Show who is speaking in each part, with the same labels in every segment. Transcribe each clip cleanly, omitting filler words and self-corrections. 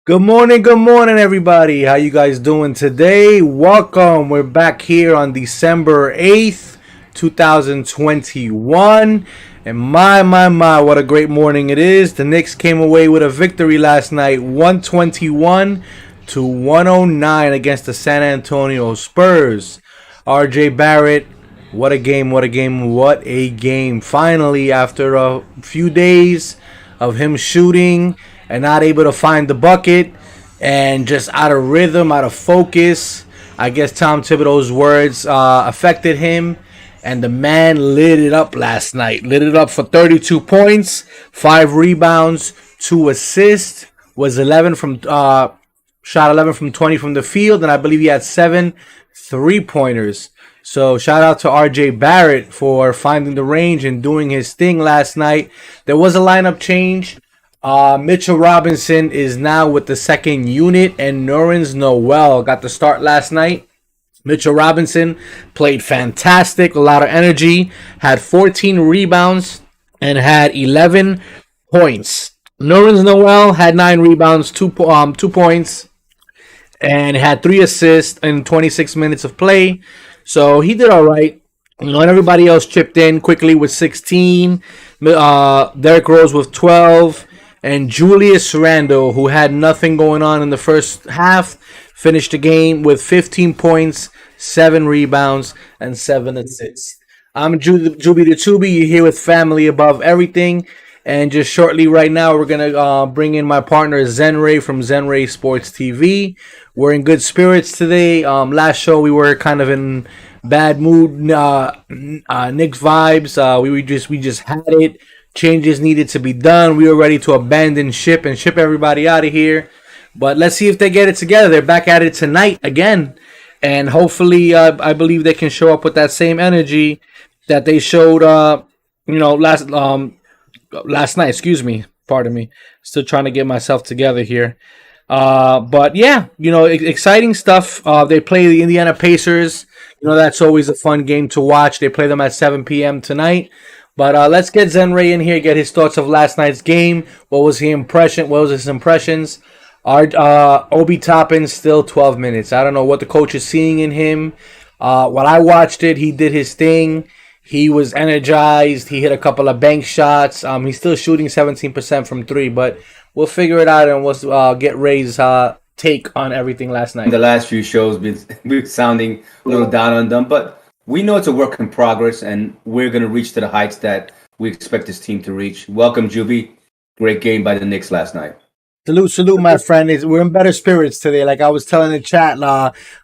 Speaker 1: Good morning, everybody. How you guys doing today? Welcome. We're back here on December 8th, 2021. And my, what a great morning it is. The Knicks came away with a victory last night, 121 to 109 against the San Antonio Spurs. RJ Barrett, what a game, what a game, what a game. Finally, after a few days of him shooting and not able to find the bucket and just out of rhythm, out of focus. I guess Tom Thibodeau's words affected him, and the man lit it up last night. Lit it up for 32 points, 5 rebounds, 2 assists. Was 11 from shot 11 from 20 from the field, and I believe he had 7 3-pointers. So shout out to RJ Barrett for finding the range and doing his thing last night. There was a lineup change. Mitchell Robinson is now with the second unit, and Nerlens Noel got the start last night. Mitchell Robinson played fantastic, a lot of energy, had 14 rebounds, and had 11 points. Nerlens Noel had 9 rebounds, 2 points, and had 3 assists in 26 minutes of play. So he did all right. And everybody else chipped in quickly with 16. Derrick Rose with 12. And Julius Randle, who had nothing going on in the first half, finished the game with 15 points, 7 rebounds, and 7 assists. I'm Juby the Tubi. You're here with family above everything. And just shortly right now, we're going to bring in my partner, Zenray from Zenray Sports TV. We're in good spirits today. Last show, we were kind of in bad mood, Knicks vibes. We just had it. Changes needed to be done. We were ready to abandon ship and ship everybody out of here. But let's see if they get it together. They're back at it tonight again. And hopefully, I believe they can show up with that same energy that they showed, last night. Excuse me. Pardon me. Still trying to get myself together here. But yeah, exciting stuff. They play the Indiana Pacers. That's always a fun game to watch. They play them at 7 p.m. tonight. But let's get Zenray in here, get his thoughts of last night's game. What was his impressions? Obi Toppin still 12 minutes. I don't know what the coach is seeing in him. When I watched it, he did his thing. He was energized. He hit a couple of bank shots. He's still shooting 17% from 3, but we'll figure it out and we'll get Ray's take on everything last night.
Speaker 2: The last few shows been sounding a little down on them, but we know it's a work in progress, and we're going to reach to the heights that we expect this team to reach. Welcome, Juby. Great game by the Knicks last night.
Speaker 1: Salute, my friend. We're in better spirits today. Like I was telling the chat,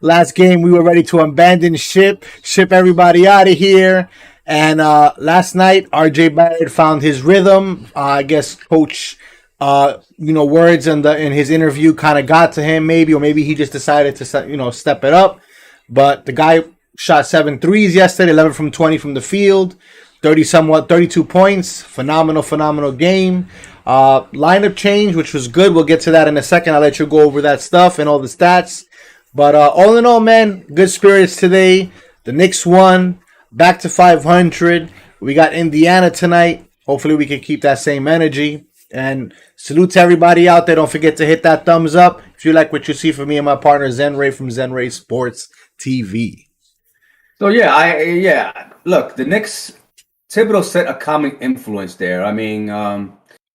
Speaker 1: last game we were ready to abandon ship everybody out of here. And last night, RJ Barrett found his rhythm. I guess Coach, words in his interview kind of got to him, maybe, or maybe he just decided to, step it up. But the guy shot 7 threes yesterday, 11 from 20 from the field, 32 points. Phenomenal game. Lineup change, which was good. We'll get to that in a second. I'll let you go over that stuff and all the stats. But all in all, man, good spirits today. The Knicks won, back to 500. We got Indiana tonight. Hopefully we can keep that same energy. And salute to everybody out there. Don't forget to hit that thumbs up if you like what you see from me and my partner Zenray from Zenray Sports TV.
Speaker 2: So look, the Knicks, Thibodeau set a common influence there. I mean,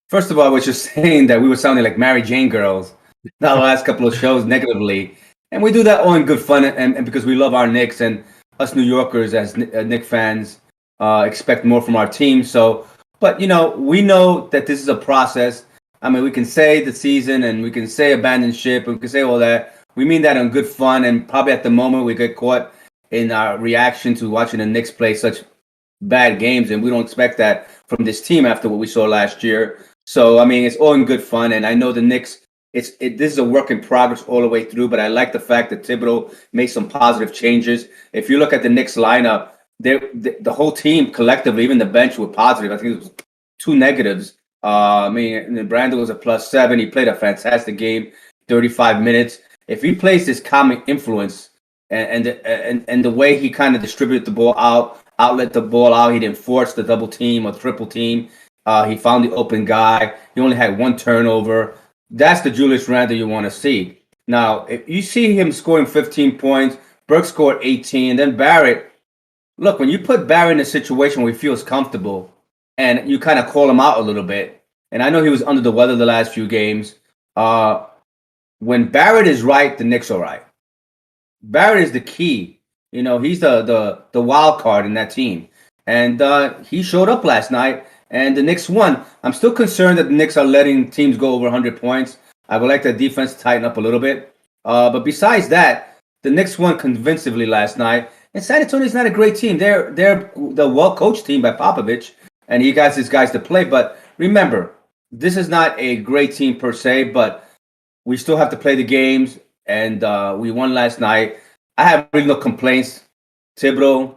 Speaker 2: first of all, I was just saying that we were sounding like Mary Jane girls the last couple of shows negatively, and we do that all in good fun and because we love our Knicks, and us New Yorkers as Knicks fans expect more from our team. So, but we know that this is a process. I mean, we can say the season and we can say abandon ship and we can say all that. We mean that in good fun, and probably at the moment we get caught in our reaction to watching the Knicks play such bad games, and we don't expect that from this team after what we saw last year. So, I mean, it's all in good fun, and I know the Knicks, this is a work in progress all the way through, but I like the fact that Thibodeau made some positive changes. If you look at the Knicks lineup, the whole team collectively, even the bench, were positive. I think it was 2 negatives. Brandon was a +7. He played a fantastic game, 35 minutes. If he plays this common influence, and the way he kind of distributed the ball outlet the ball out, he didn't force the double team or triple team. He found the open guy. He only had 1 turnover. That's the Julius Randle you want to see. Now, if you see him scoring 15 points, Burke scored 18, and then Barrett. Look, when you put Barrett in a situation where he feels comfortable and you kind of call him out a little bit, and I know he was under the weather the last few games. When Barrett is right, the Knicks are right. Barrett is the key. He's the wild card in that team, and he showed up last night, and the Knicks won. I'm still concerned that the Knicks are letting teams go over 100 points. I would like the defense to tighten up a little bit. But besides that, the Knicks won convincingly last night. And San Antonio's not a great team. They're the well coached team by Popovich, and he got his guys to play. But remember, this is not a great team per se, but we still have to play the games, and we won last night. I have really no complaints. Thibodeau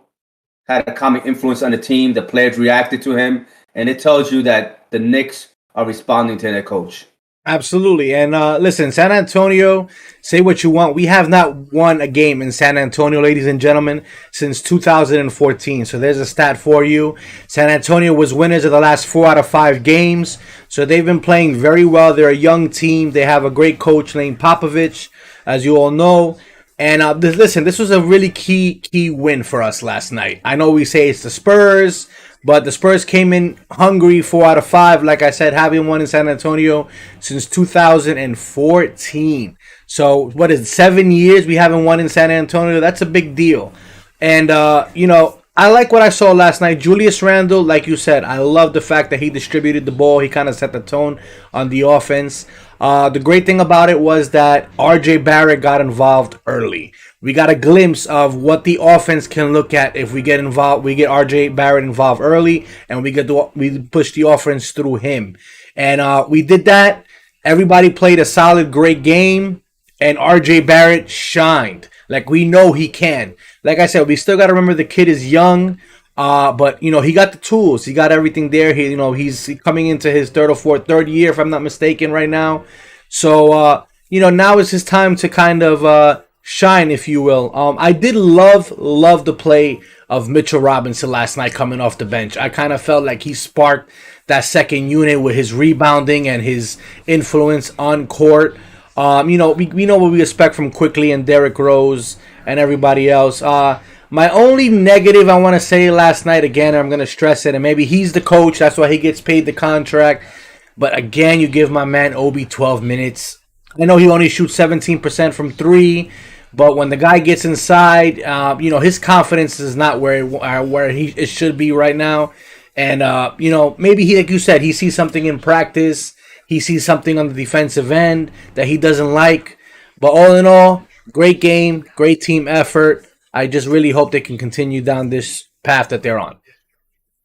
Speaker 2: had a common influence on the team. The players reacted to him, and it tells you that the Knicks are responding to their coach.
Speaker 1: Absolutely. And listen, San Antonio, say what you want. We have not won a game in San Antonio, ladies and gentlemen, since 2014. So there's a stat for you. San Antonio was winners of the last 4 out of 5 games. So they've been playing very well. They're a young team. They have a great coach named Popovich, as you all know. And listen, this was a really key win for us last night. I know we say it's the Spurs, but the Spurs came in hungry, 4 out of 5. Like I said, having won in San Antonio since 2014. So what is it, 7 years we haven't won in San Antonio? That's a big deal. And I like what I saw last night. Julius Randle, like you said, I love the fact that he distributed the ball. He kind of set the tone on the offense. The great thing about it was that RJ Barrett got involved early. We got a glimpse of what the offense can look at if we get involved. We get RJ Barrett involved early, and we push the offense through him. And we did that. Everybody played a solid, great game, and RJ Barrett shined. Like we know he can. Like I said, we still got to remember the kid is young. But he got the tools. He got everything there. He's coming into his third year, if I'm not mistaken, right now. So now is his time to kind of shine, if you will. I did love the play of Mitchell Robinson last night coming off the bench. I kind of felt like he sparked that second unit with his rebounding and his influence on court. We know what we expect from Quickly and Derrick Rose and everybody else. My only negative I want to say last night, again, I'm going to stress it, and maybe he's the coach, that's why he gets paid the contract. But again, you give my man Obi 12 minutes. I know he only shoots 17% from 3, but when the guy gets inside, his confidence is not where it should be right now. And, maybe he, like you said, he sees something in practice. He sees something on the defensive end that he doesn't like. But all in all, great game, great team effort. I just really hope they can continue down this path that they're on.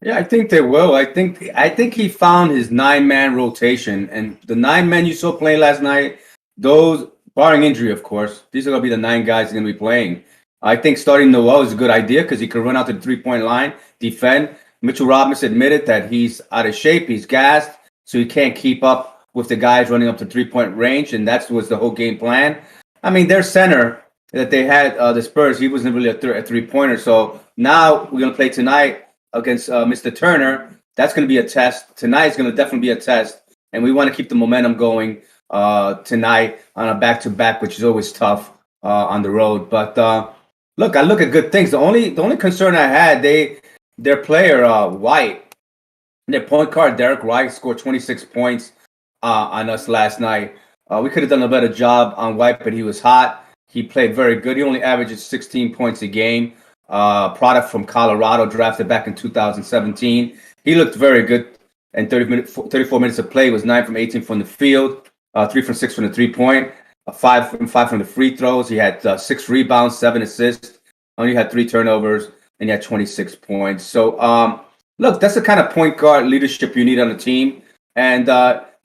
Speaker 2: Yeah, I think they will. I think he found his 9-man rotation, and the 9 men you saw playing last night, those barring injury, of course, these are going to be the 9 guys going to be playing. I think starting Noel is a good idea because he could run out to the 3-point line, defend. Mitchell Robinson admitted that he's out of shape, he's gassed, so he can't keep up with the guys running up to 3-point range, and that was the whole game plan. I mean, their center that they had, the Spurs, he wasn't really a 3-pointer. So now we're going to play tonight against Mr. Turner. That's going to be a test. Tonight is going to definitely be a test. And we want to keep the momentum going tonight on a back-to-back, which is always tough on the road. But look, I look at good things. The only concern I had, their player, White, their point guard, Derek White, scored 26 points on us last night. We could have done a better job on White, but he was hot. He played very good. He only averages 16 points a game. Product from Colorado, drafted back in 2017. He looked very good. And 34 minutes of play, was 9 from 18 from the field, 3 from 6 from the 3-point, 5 from 5 from the free throws. He had 6 rebounds, 7 assists. Only had 3 turnovers, and he had 26 points. So, look, that's the kind of point guard leadership you need on the team. And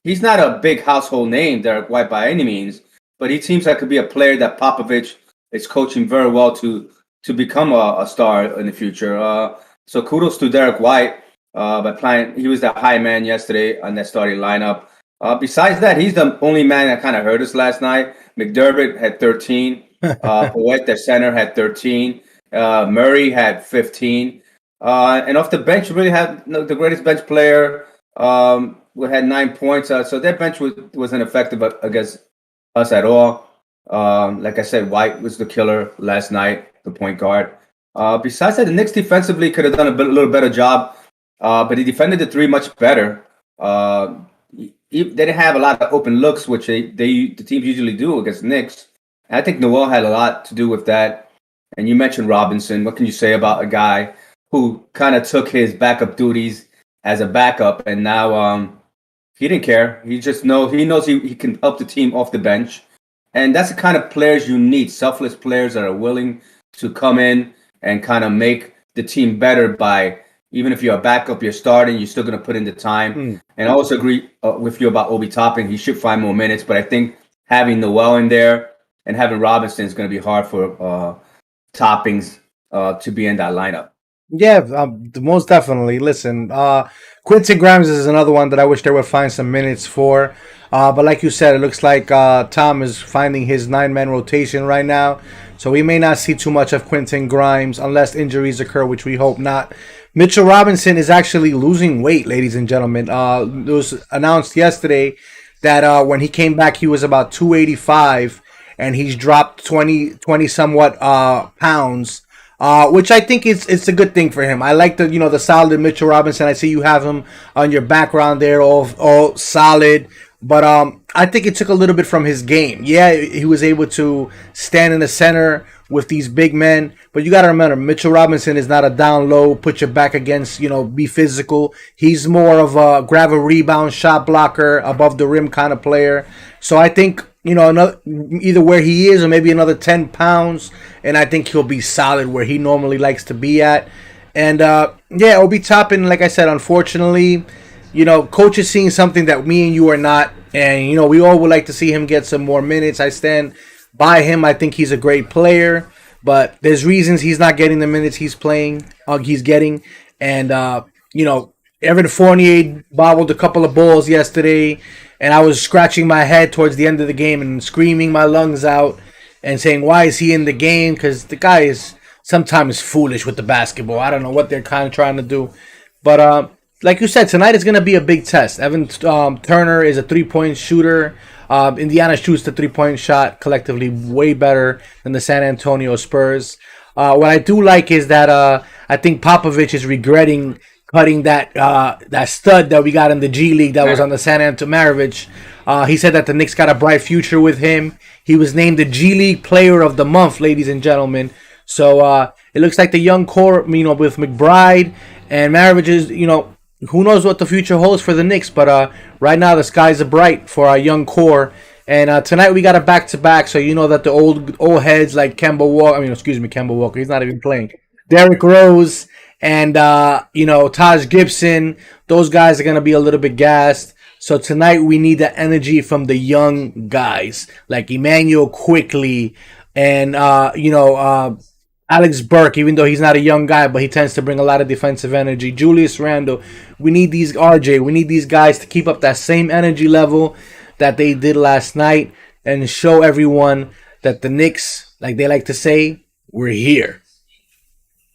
Speaker 2: he's not a big household name, Derek White, by any means. But he seems like could be a player that Popovich is coaching very well to become a star in the future. So kudos to Derek White by playing. He was the high man yesterday on that starting lineup. Besides that, he's the only man that kind of hurt us last night. McDermott had 13. Poet, their center, had 13. Murray had 15. And off the bench, really had the greatest bench player had 9 points. So their bench wasn't effective against us at all. Like I said, White was the killer last night, the point guard. Besides that, the Knicks defensively could have done a little better job, but he defended the three much better. They didn't have a lot of open looks, which the teams usually do against the Knicks. And I think Noel had a lot to do with that. And you mentioned Robinson. What can you say about a guy who kind of took his backup duties as a backup, and now he didn't care. He knows he can help the team off the bench, and that's the kind of players you need. Selfless players that are willing to come in and kind of make the team better by, even if you're a backup, you're starting, you're still going to put in the time. And I also agree with you about Obi Toppin. He should find more minutes, but I think having Noel in there and having Robinson is going to be hard for Toppings to be in that lineup.
Speaker 1: Yeah, most definitely. Listen, Quentin Grimes is another one that I wish they would find some minutes for. But like you said, it looks like Tom is finding his 9-man rotation right now. So we may not see too much of Quentin Grimes unless injuries occur, which we hope not. Mitchell Robinson is actually losing weight, ladies and gentlemen. It was announced yesterday that when he came back, he was about 285, and he's dropped 20 somewhat pounds. Which I think it's a good thing for him. I like the solid Mitchell Robinson. I see you have him on your background there, all solid. But I think it took a little bit from his game. Yeah, he was able to stand in the center with these big men. But you got to remember, Mitchell Robinson is not a down low, put your back against, be physical. He's more of a grab a rebound, shot blocker, above the rim kind of player. So I think, either where he is or maybe another 10 pounds, and I think he'll be solid where he normally likes to be at. And, Obi Toppin, like I said, unfortunately, coach is seeing something that me and you are not. And, we all would like to see him get some more minutes. I stand by him. I think he's a great player. But there's reasons he's not getting the minutes he's getting. And, Evan Fournier bobbled a couple of balls yesterday. And I was scratching my head towards the end of the game and screaming my lungs out and saying, why is he in the game? Because the guy is sometimes foolish with the basketball. I don't know what they're kind of trying to do. But like you said, tonight is going to be a big test. Evan Turner is a three-point shooter. Indiana shoots the three-point shot collectively way better than the San Antonio Spurs. What I do like is that I think Popovich is regretting cutting that stud that we got in the G League that was on the San Antonio Maravich. He said that the Knicks got a bright future with him. He was named the G League Player of the Month, ladies and gentlemen. So it looks like the young core, with McBride and Maravich is, who knows what the future holds for the Knicks. But right now the skies are bright for our young core. And tonight we got a back-to-back, so you know that the old heads like Kemba Walker, he's not even playing. Derrick Rose and, Taj Gibson, those guys are going to be a little bit gassed. So tonight we need the energy from the young guys like Emmanuel Quickly and, Alex Burke, even though he's not a young guy, but he tends to bring a lot of defensive energy. Julius Randle. We need these guys to keep up that same energy level that they did last night and show everyone that the Knicks, like they like to say, we're here.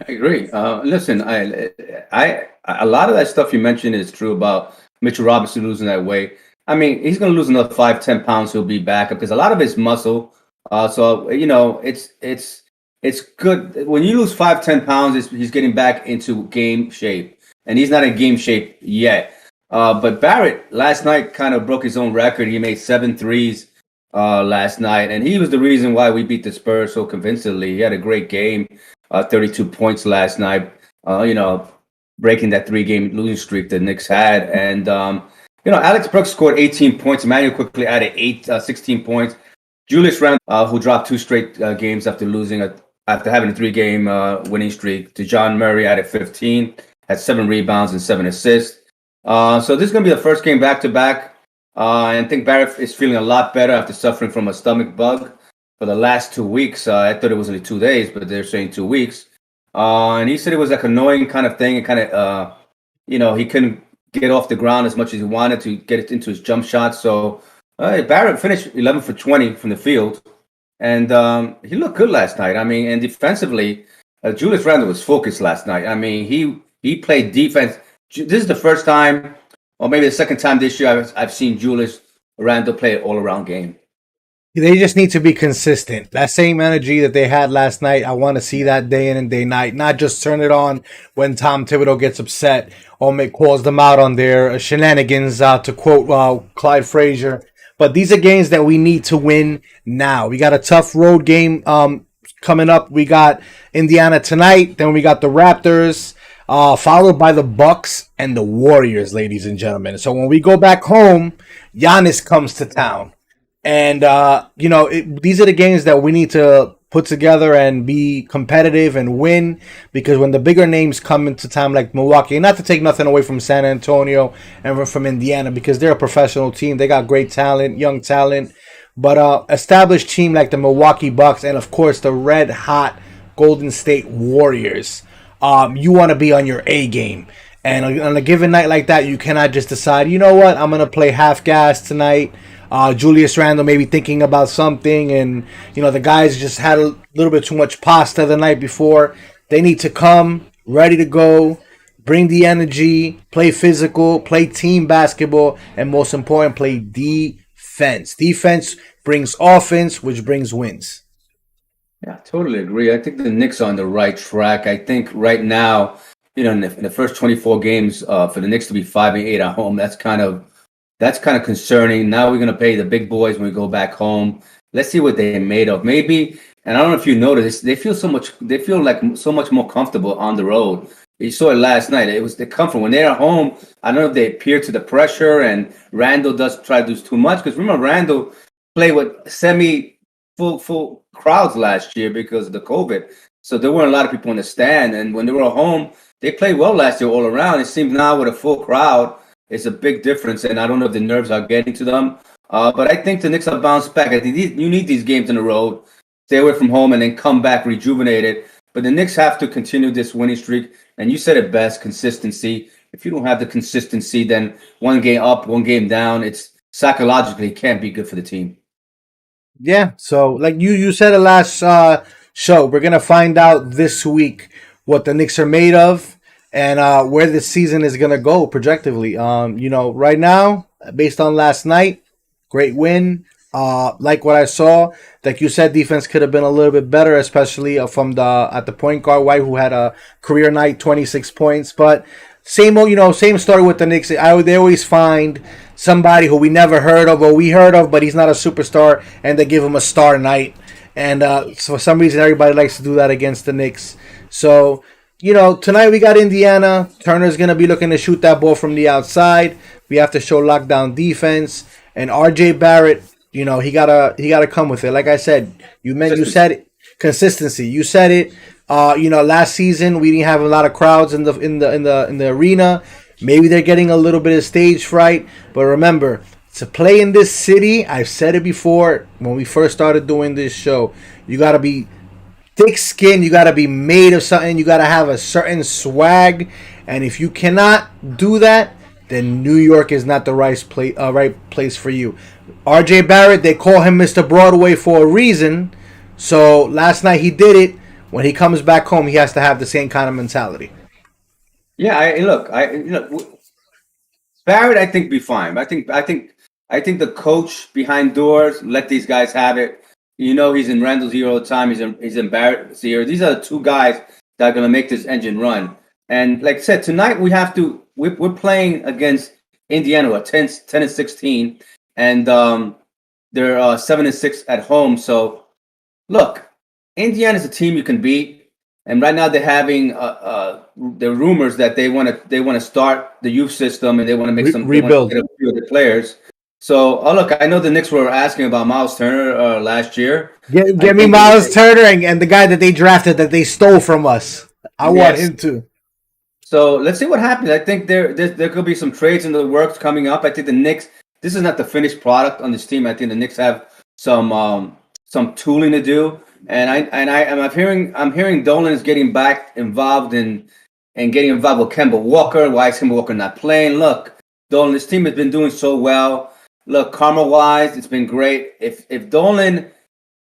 Speaker 2: I agree. Listen, I a lot of that stuff you mentioned is true about Mitchell Robinson losing that weight. I mean, he's going to lose another 5-10 pounds. He'll be back because a lot of it's muscle. So it's good when you lose 5-10 pounds. He's getting back into game shape, and he's not in game shape yet. But Barrett last night kind of broke his own record. He made 7 threes last night, and he was the reason why we beat the Spurs so convincingly. He had a great game. 32 points last night, breaking that 3-game losing streak the Knicks had. And, Alex Brooks scored 18 points. Emmanuel Quickly added 16 points. Julius Randle, who dropped 2 straight games after having a 3-game winning streak. DeJohn Murray added 15, had 7 rebounds and 7 assists. So this is going to be the first game back-to-back. And I think Barrett is feeling a lot better after suffering from a stomach bug for the last 2 weeks. I thought it was only 2 days, but they're saying 2 weeks. And he said it was like annoying kind of thing. And kind of, he couldn't get off the ground as much as he wanted to get it into his jump shot. So Barrett finished 11 for 20 from the field. And he looked good last night. I mean, and defensively, Julius Randle was focused last night. I mean, he played defense. This is the first time or maybe the second time this year I've seen Julius Randle play an all-around game.
Speaker 1: They just need to be consistent. That same energy that they had last night, I want to see that day in and day night. Not just turn it on when Tom Thibodeau gets upset or calls them out on their shenanigans, to quote Clyde Frazier. But these are games that we need to win now. We got a tough road game coming up. We got Indiana tonight. Then we got the Raptors, followed by the Bucks and the Warriors, ladies and gentlemen. So when we go back home, Giannis comes to town. And, these are the games that we need to put together and be competitive and win, because when the bigger names come into time like Milwaukee, and not to take nothing away from San Antonio and from Indiana, because they're a professional team. They got great talent, young talent. But established team like the Milwaukee Bucks and, of course, the red hot Golden State Warriors, you want to be on your A game. And on a given night like that, you cannot just decide, you know what, I'm going to play half gas tonight. Julius Randle maybe thinking about something, and the guys just had a little bit too much pasta the night before. They need to come ready to go, bring the energy, play physical, play team basketball, and most important, play defense. Defense brings offense, which brings wins.
Speaker 2: Yeah, I totally agree. I think the Knicks are on the right track. I think right now, in the first 24 games, for the Knicks to be 5-8 at home, that's kind of concerning. Now we're going to pay the big boys when we go back home. Let's see what they're made of. Maybe, and I don't know if you noticed, they feel like so much more comfortable on the road. You saw it last night. It was the comfort. When they're at home, I don't know if they appear to the pressure, and Randall does try to do too much, because remember, Randall played with full crowds last year because of the COVID. So there weren't a lot of people in the stand, and when they were at home, they played well last year all around. It seems now with a full crowd, it's a big difference, and I don't know if the nerves are getting to them. But I think the Knicks will bounce back. I think you need these games on the road, stay away from home, and then come back rejuvenated. But the Knicks have to continue this winning streak. And you said it best, consistency. If you don't have the consistency, then one game up, one game down, it's psychologically can't be good for the team.
Speaker 1: Yeah, so like you said it last show, we're going to find out this week what the Knicks are made of, and where this season is going to go projectively. Right now, based on last night, great win. Like what I saw, like you said, defense could have been a little bit better, especially from at the point guard, White, who had a career night, 26 points. But same story with the Knicks. They always find somebody who we never heard of, or we heard of, but he's not a superstar, and they give him a star night. And so for some reason, everybody likes to do that against the Knicks. So, tonight we got Indiana. Turner's going to be looking to shoot that ball from the outside. We have to show lockdown defense. And R.J. Barrett, he gotta come with it. Like I said, you said it. Consistency. You said it. Last season we didn't have a lot of crowds in the arena. Maybe they're getting a little bit of stage fright. But remember, to play in this city, I've said it before when we first started doing this show, you gotta be thick skin, you gotta be made of something, you gotta have a certain swag, and if you cannot do that, then New York is not the right place for you. R.J. Barrett, they call him Mr. Broadway for a reason. So last night he did it. When he comes back home, he has to have the same kind of mentality.
Speaker 2: Yeah, Barrett, I think be fine. I think the coach behind doors let these guys have it. He's in Randall's ear all the time. He's in Barrett's ear. These are the two guys that are going to make this engine run. And like I said, tonight we're playing against Indiana, 10-16, and they're 7-6 at home. So look, Indiana's a team you can beat. And right now they're having the rumors that they want to start the youth system, and they want to make some
Speaker 1: rebuild.
Speaker 2: Get a few of the players. So, look, I know the Knicks were asking about Miles Turner last year.
Speaker 1: Get me Miles Turner and the guy that they drafted that they stole from us. I want him too.
Speaker 2: So let's see what happens. I think there could be some trades in the works coming up. I think the Knicks. This is not the finished product on this team. I think the Knicks have some tooling to do. And I'm hearing Dolan is getting back involved and getting involved with Kemba Walker. Why is Kemba Walker not playing? Look, Dolan, this team has been doing so well. Look, karma-wise, it's been great. If Dolan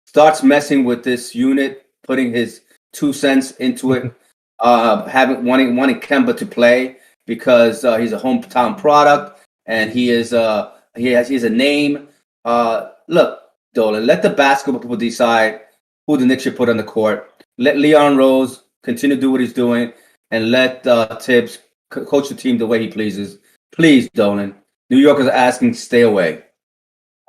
Speaker 2: starts messing with this unit, putting his 2 cents into it, wanting Kemba to play because he's a hometown product, and he's a name. Look, Dolan, let the basketball people decide who the Knicks should put on the court. Let Leon Rose continue to do what he's doing, and let Tibbs coach the team the way he pleases. Please, Dolan. New Yorkers are asking, stay away.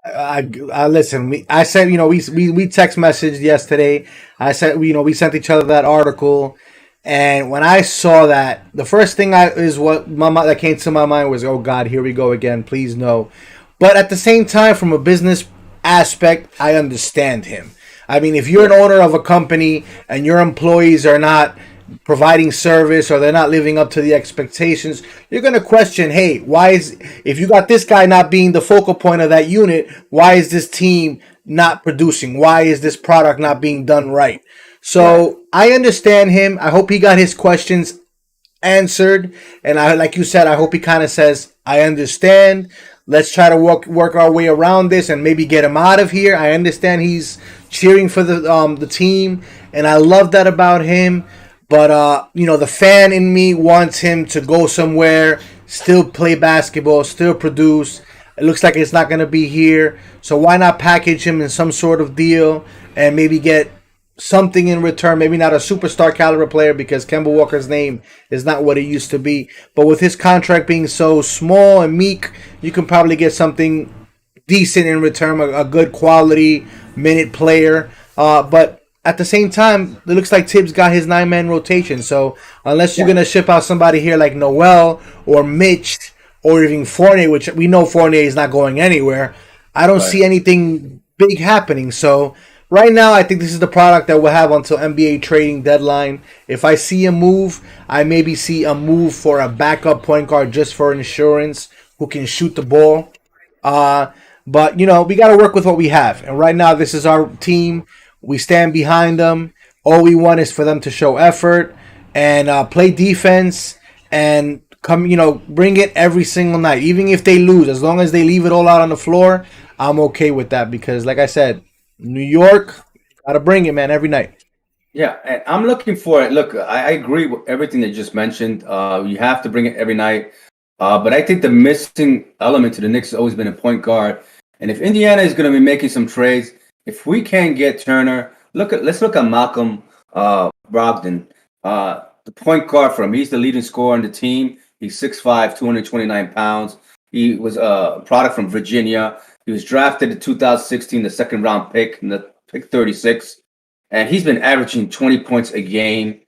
Speaker 1: I listen. I said, we text messaged yesterday. I said, we sent each other that article, and when I saw that, the first thing that came to my mind was, oh God, here we go again. Please no. But at the same time, from a business aspect, I understand him. I mean, if you're an owner of a company and your employees are not providing service or they're not living up to the expectations, you're going to question, hey, if you got this guy not being the focal point of that unit, why is this team not producing? Why is this product not being done right? So I understand him. I hope he got his questions answered. And like you said, I hope he kind of says, I understand. Let's try to work our way around this and maybe get him out of here. I understand he's cheering for the team, and I love that about him. But the fan in me wants him to go somewhere, still play basketball, still produce. It looks like it's not going to be here. So why not package him in some sort of deal and maybe get something in return? Maybe not a superstar caliber player, because Kemba Walker's name is not what it used to be. But with his contract being so small and meek, you can probably get something decent in return, a good quality minute player. But at the same time, it looks like Tibbs got his 9-man rotation. So unless you're going to ship out somebody here like Noel or Mitch or even Fournier, which we know Fournier is not going anywhere, I don't see anything big happening. So right now, I think this is the product that we'll have until NBA trading deadline. If I see a move, I maybe see a move for a backup point guard just for insurance who can shoot the ball. But, we got to work with what we have. And right now, this is our team. We stand behind them. All we want is for them to show effort and play defense and bring it every single night. Even if they lose, as long as they leave it all out on the floor, I'm okay with that. Because, like I said, New York, gotta bring it, man, every night.
Speaker 2: Yeah, and I'm looking for it. Look, I agree with everything that you just mentioned. You have to bring it every night. But I think the missing element to the Knicks has always been a point guard. And if Indiana is going to be making some trades, if we can't get Turner, let's look at Malcolm Brogdon, the point guard for him. He's the leading scorer on the team. He's 6'5", 229 pounds. He was a product from Virginia. He was drafted in 2016, the second round pick, in the pick 36. And he's been averaging 20 points a game,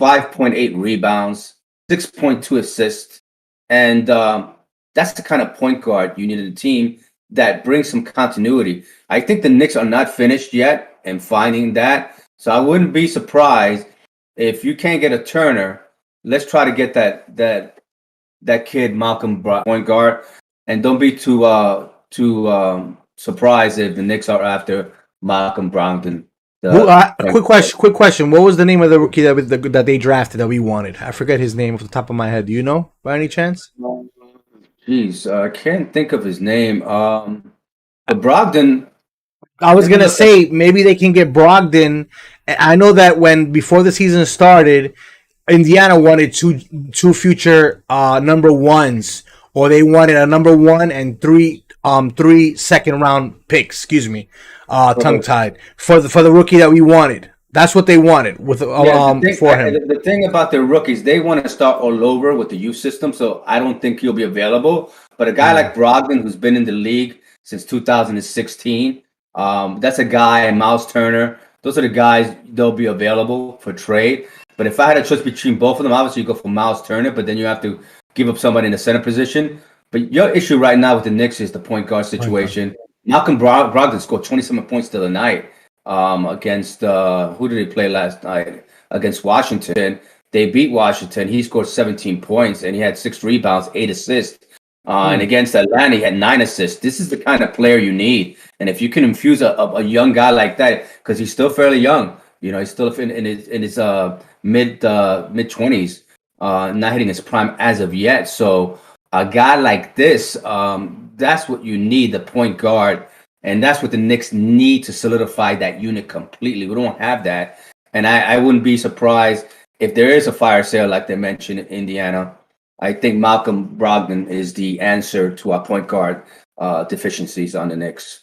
Speaker 2: 5.8 rebounds, 6.2 assists. And that's the kind of point guard you need in a team that brings some continuity. I think the Knicks are not finished yet in finding that. So I wouldn't be surprised if you can't get a Turner. Let's try to get that kid, Malcolm point guard. And don't be too surprised if the Knicks are after Malcolm Brogdon.
Speaker 1: Quick question. What was the name of the rookie that they drafted that we wanted? I forget his name off the top of my head. Do you know by any chance?
Speaker 2: Jeez, I can't think of his name. But Brogdon.
Speaker 1: I was gonna say maybe they can get Brogdon. I know that before the season started, Indiana wanted two future number ones, or they wanted a number one and three second round picks. Excuse me, tongue tied for the rookie that we wanted. That's what they wanted for him.
Speaker 2: The thing about the rookies, they want to start all over with the youth system, so I don't think he'll be available. But a guy like Brogdon, who's been in the league since 2016, that's a guy, and Miles Turner. Those are the guys they'll be available for trade. But if I had a choice between both of them, obviously you go for Miles Turner, but then you have to give up somebody in the center position. But your issue right now with the Knicks is the point guard situation. Malcolm Brogdon scored 27 points the other night. Against who did they play last night? Against Washington. They beat Washington. He scored 17 points and he had 6 rebounds, 8 assists. And against Atlanta, he had 9 assists. This is the kind of player you need. And if you can infuse a young guy like that, because he's still fairly young, he's still in his mid 20s, not hitting his prime as of yet. So a guy like this, that's what you need, the point guard. And that's what the Knicks need to solidify that unit completely. We don't have that. And I wouldn't be surprised if there is a fire sale like they mentioned in Indiana. I think Malcolm Brogdon is the answer to our point guard deficiencies on the Knicks.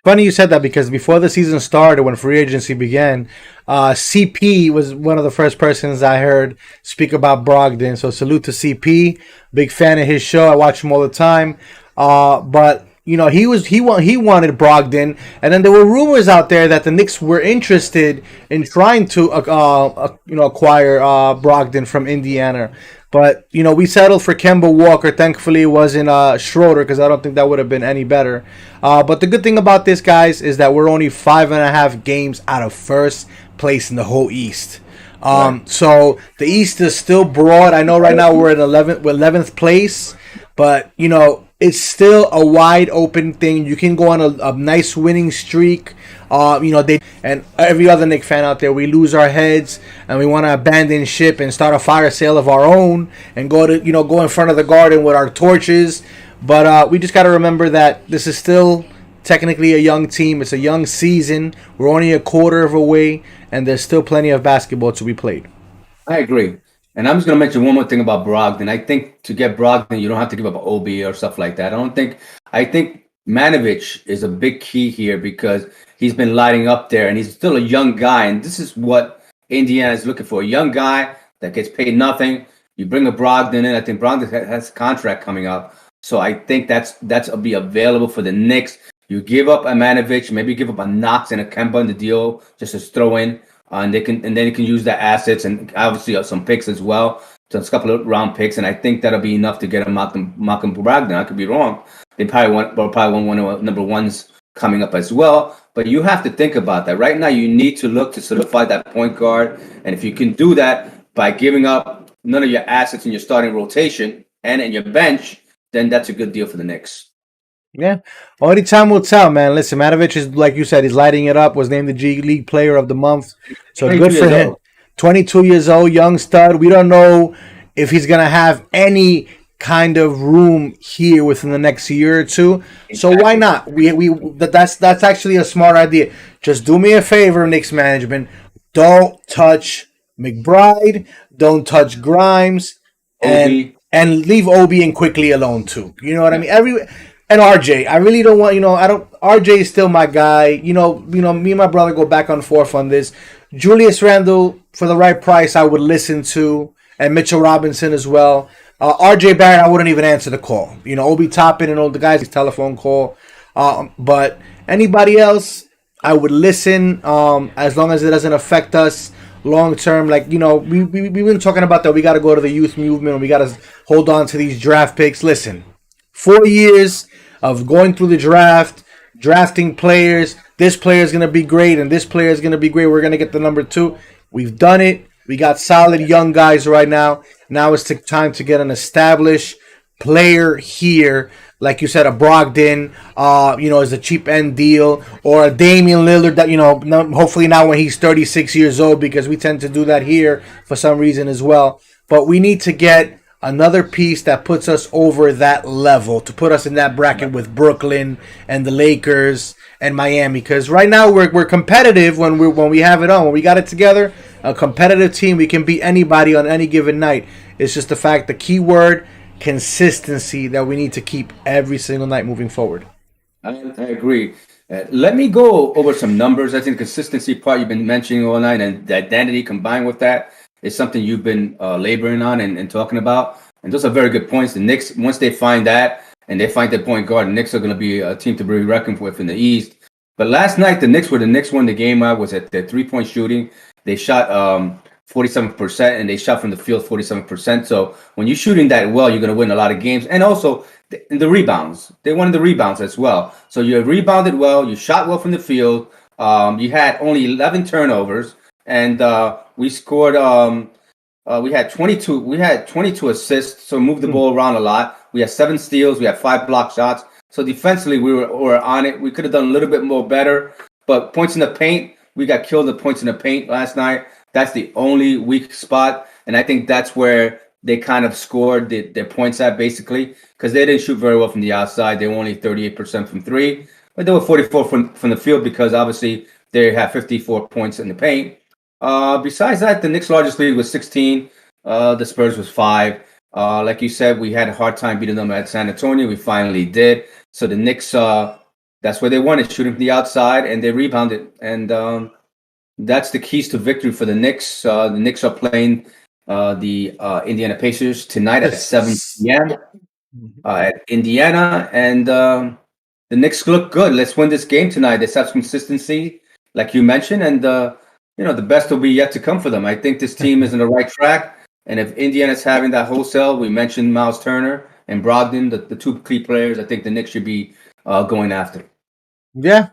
Speaker 1: Funny you said that because before the season started, when free agency began, CP was one of the first persons I heard speak about Brogdon. So salute to CP. Big fan of his show. I watch him all the time. But you know he wanted Brogdon, and then there were rumors out there that the Knicks were interested in trying to acquire Brogdon from Indiana. But you know we settled for Kemba Walker. Thankfully, it wasn't Schroeder because I don't think that would have been any better. But the good thing about this, guys, is that we're only 5.5 games out of first place in the whole East.
Speaker 2: Right.
Speaker 1: So the East is still broad. I know right now we're in 11th place, but you know it's still a wide open thing. You can go on a nice winning streak. You know they and every other Knicks fan out there, we lose our heads and we want to abandon ship and start a fire sale of our own and go in front of the garden with our torches. But we just got to remember that this is still technically a young team. It's a young season. We're only a quarter of a way, and there's still plenty of basketball to be played.
Speaker 2: I agree. And I'm just going to mention one more thing about Brogdon. I think to get Brogdon, you don't have to give up OB or stuff like that. I think Manovich is a big key here because he's been lighting up there and he's still a young guy. And this is what Indiana is looking for, a young guy that gets paid nothing. You bring a Brogdon in. I think Brogdon has a contract coming up. So I think that's be available for the Knicks. You give up a Manovich, maybe give up a Knox and a Kemba in the deal just to throw in. And then you can use the assets and obviously some picks as well. So it's a couple of round picks, and I think that'll be enough to get a Malcolm Brogdon. I could be wrong. They probably want one of number ones coming up as well. But you have to think about that. Right now, you need to look to solidify that point guard, and if you can do that by giving up none of your assets in your starting rotation and in your bench, then that's a good deal for the Knicks.
Speaker 1: Yeah, only time will tell, man. Listen, Matovich is like you said, he's lighting it up. Was named the G League Player of the Month, so good for him. 22 years old, young stud. We don't know if he's gonna have any kind of room here within the next year or two. So why not? That's actually a smart idea. Just do me a favor, Knicks management. Don't touch McBride. Don't touch Grimes, and leave Obi and Quickly alone too. You know what I mean? And RJ, I really don't want, I don't. RJ is still my guy. Me and my brother go back and forth on this. Julius Randle, for the right price, I would listen to, and Mitchell Robinson as well. RJ Barrett, I wouldn't even answer the call. Obi Toppin and all the guys' telephone call. But anybody else, I would listen as long as it doesn't affect us long term. Like, we've been talking about that. We got to go to the youth movement. We got to hold on to these draft picks. Listen, 4 years of going through the draft, drafting players. This player is going to be great, and this player is going to be great. We're going to get the number 2. We've done it. We got solid young guys right now. Now it's time to get an established player here. Like you said, a Brogdon, is a cheap end deal, or a Damian Lillard that, hopefully not when he's 36 years old, because we tend to do that here for some reason as well. But we need to get another piece that puts us over that level, to put us in that bracket with Brooklyn and the Lakers and Miami. Because right now we're competitive when we have it on. When we got it together, a competitive team, we can beat anybody on any given night. It's just the key word, consistency, that we need to keep every single night moving forward.
Speaker 2: I agree. Let me go over some numbers. I think consistency part you've been mentioning all night, and the identity combined with that is something you've been laboring on and talking about. And those are very good points. The Knicks, once they find that and they find their point guard, the Knicks are going to be a team to be reckoned with in the East. But last night, the Knicks won the game. I was at their 3-point shooting. They shot 47%, and they shot from the field 47%. So when you're shooting that well, you're going to win a lot of games. And also the rebounds. They won the rebounds as well. So you rebounded well. You shot well from the field. You had only 11 turnovers. And we scored. We had 22. We had 22 assists, so moved the ball around a lot. We had 7 steals. We had 5 block shots. So defensively, we were on it. We could have done a little bit more better. But points in the paint, we got killed at points in the paint last night. That's the only weak spot, and I think that's where they kind of scored their points at, basically, because they didn't shoot very well from the outside. They were only 38% from 3, but they were 44 from the field, because obviously they had 54 points in the paint. Besides that, the Knicks' largest lead was 16. The Spurs was 5. Like you said, we had a hard time beating them at San Antonio. We finally did. So the Knicks, that's where they wanted, shooting from the outside, and they rebounded. And that's the keys to victory for the Knicks. The Knicks are playing the Indiana Pacers tonight at 7 p.m. At Indiana, and the Knicks look good. Let's win this game tonight. Let's have some consistency, like you mentioned, and the best will be yet to come for them. I think this team is on the right track, and if Indiana's having that wholesale, we mentioned Miles Turner and Brogdon, the two key players, I think the Knicks should be going after.
Speaker 1: Yeah,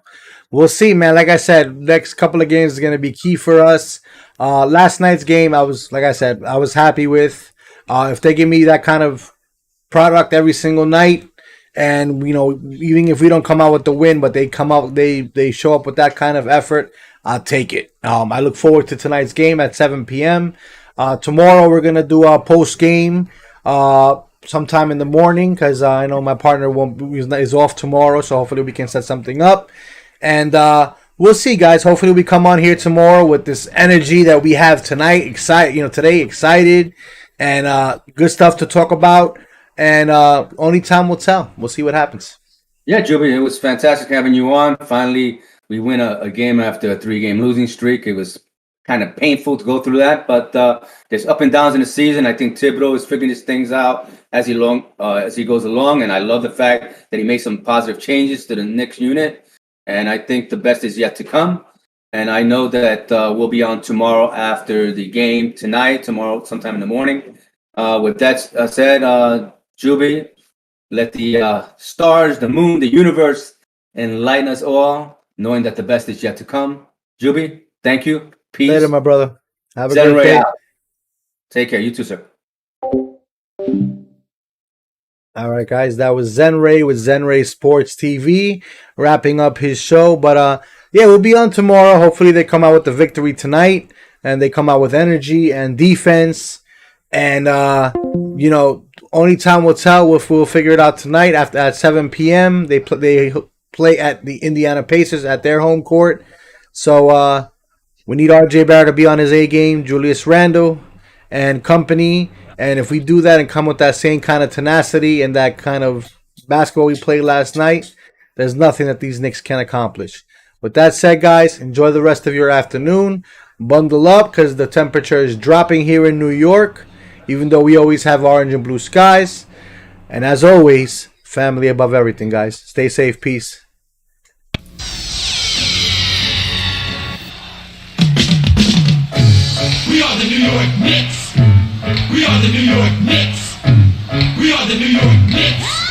Speaker 1: we'll see, man. Like I said, next couple of games is going to be key for us. Last night's game, I was happy with. If they give me that kind of product every single night, and even if we don't come out with the win, but they come out, they show up with that kind of effort, I'll take it. I look forward to tonight's game at 7 p.m. Tomorrow we're gonna do a post game sometime in the morning, because I know my partner is off tomorrow, so hopefully we can set something up, and we'll see, guys. Hopefully we come on here tomorrow with this energy that we have tonight. Excited, and good stuff to talk about. And only time will tell. We'll see what happens.
Speaker 2: Yeah, Juby, it was fantastic having you on. Finally, we win a game after a 3-game losing streak. It was kind of painful to go through that, but there's up and downs in the season. I think Thibodeau is figuring his things out as he goes along, and I love the fact that he made some positive changes to the Knicks unit, and I think the best is yet to come. And I know that we'll be on tomorrow after the game tomorrow sometime in the morning. With that said, Juby, let the stars, the moon, the universe enlighten us all, knowing that the best is yet to come. Juby, thank you. Peace.
Speaker 1: Later, my brother. Have a
Speaker 2: Zen
Speaker 1: great day.
Speaker 2: out. Take care. You too, sir.
Speaker 1: All right, guys. That was Zen Ray with Zen Ray Sports TV, wrapping up his show. But yeah, we'll be on tomorrow. Hopefully they come out with the victory tonight, and they come out with energy and defense. And only time will tell if we'll figure it out tonight. At 7 p.m., they play at the Indiana Pacers at their home court. So we need RJ Barrett to be on his A game, Julius Randle and company. And if we do that and come with that same kind of tenacity and that kind of basketball we played last night, there's nothing that these Knicks can accomplish. With that said, guys, enjoy the rest of your afternoon. Bundle up because the temperature is dropping here in New York, even though we always have orange and blue skies. And as always, family above everything, guys. Stay safe. Peace.
Speaker 3: We are the New York Knicks. We are the New York Knicks. We are the New York Knicks.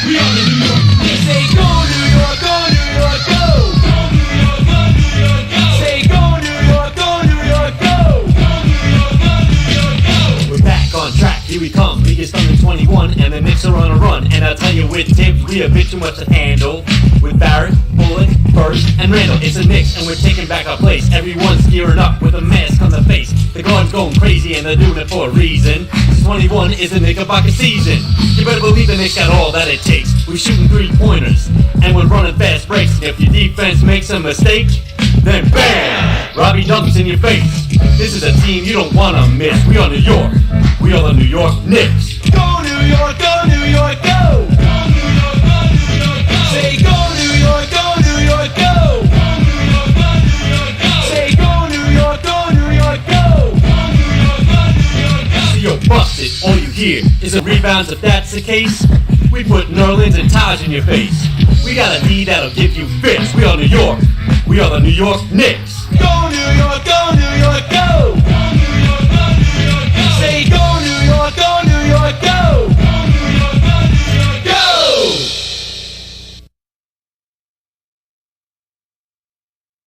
Speaker 3: We are the New York Knicks. Say go New York, go New York, go. Go New York, go New York, go. Say go New York, go New York, go. Go New York, go New York, go. We're back on track, here we come. Biggest under 21, and the Knicks are on a run. And I'll tell you with tips, we a bit too much to handle. With Barrett, Bullock, Burst, and Randall, it's a Knicks, and we're taking back our place. Everyone's gearing up with a mask on the face. The guard's going crazy, and they're doing it for a reason. 21 is the Knickerbocker season. You better believe the Knicks got all that it takes. We're shooting 3-pointers, and we're running fast breaks. And if your defense makes a mistake, then BAM! Robbie Duncan's in your face. This is a team you don't want to miss. We are New York. We are the New York Knicks. Go New York, go New York, go! Go New York, go New York, go! Say go New York, go New York, go! Go New York, go New York, go! Say go New York, go New York, go! Go New York, go New York, go! See, you're busted. All you hear is a rebounds. If that's the case, we put Nerlens and Taj in your face. We got a D that'll give you fits. We are New York. We are the New York Knicks. Go New York, go New York, go!